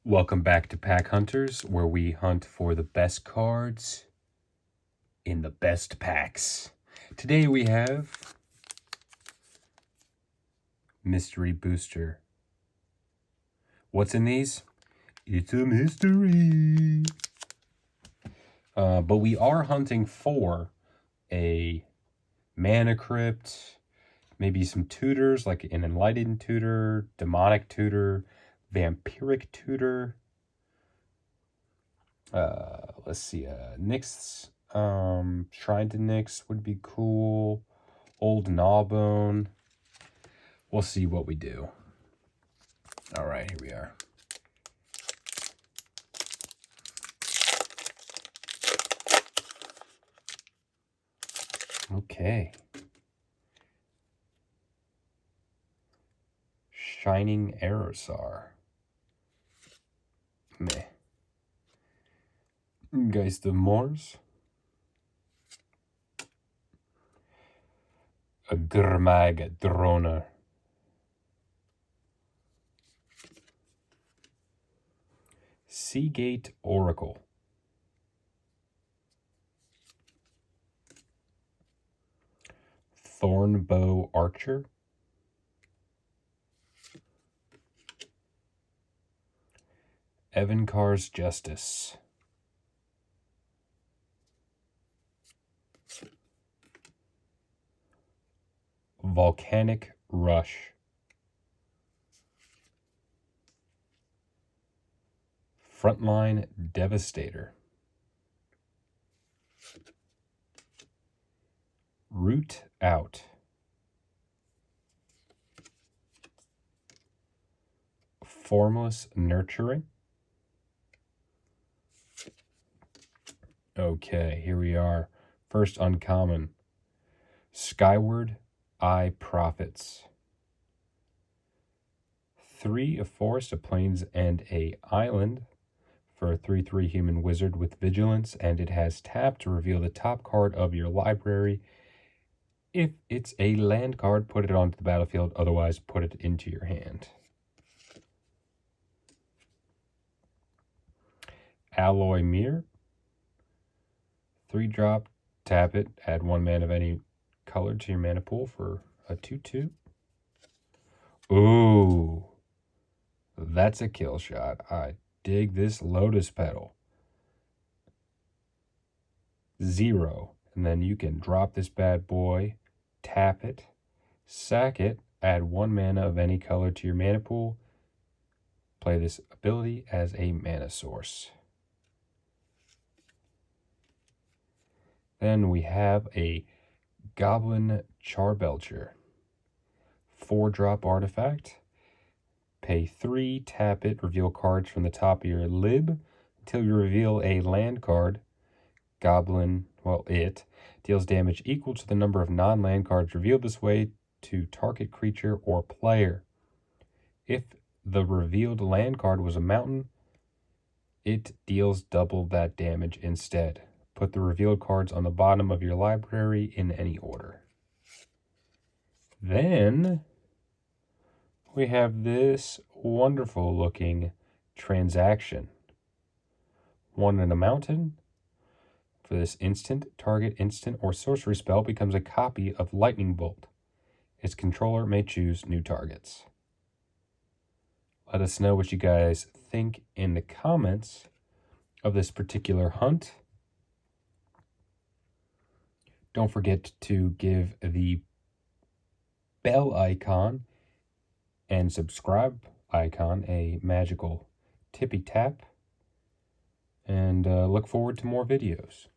Welcome back to Pack Hunters, where we hunt for the best cards in the best packs. Today we have Mystery Booster. What's in these? It's a mystery. But we are hunting for a Mana Crypt, maybe some tutors like an Enlightened Tutor, Demonic Tutor, Vampiric Tutor. Let's see, Nyx, Shrine to Nyx would be cool. Old Gnawbone. We'll see what we do. All right, here we are. Okay. Shining Aerosar. Meh. Geist of Mors. A Gurmag Droner. Seagate Oracle. Thornbow Archer. Evenkar's Justice. Volcanic Rush. Frontline Devastator. Root Out. Formless Nurturing. Okay, here we are. First uncommon. Skyward Eye Prophets. 3, a forest, a plains, and a island for a 3/3 human wizard with vigilance, and it has tap to reveal the top card of your library. If it's a land card, put it onto the battlefield, otherwise put it into your hand. Alloy Mirror. 3-drop, tap it, add 1 mana of any color to your mana pool for a 2/2. Ooh, that's a kill shot. I dig this. Lotus Petal. 0, and then you can drop this bad boy, tap it, sack it, add 1 mana of any color to your mana pool. Play this ability as a mana source. Then we have a Goblin Charbelcher. 4-drop artifact. Pay 3, tap it, reveal cards from the top of your lib until you reveal a land card. Goblin, it deals damage equal to the number of non-land cards revealed this way to target creature or player. If the revealed land card was a mountain, it deals double that damage instead. Put the revealed cards on the bottom of your library in any order. Then we have this wonderful looking transaction. 1 in a mountain. For this instant, target instant or sorcery spell becomes a copy of Lightning Bolt. Its controller may choose new targets. Let us know what you guys think in the comments of this particular hunt. Don't forget to give the bell icon and subscribe icon a magical tippy tap. And look forward to more videos.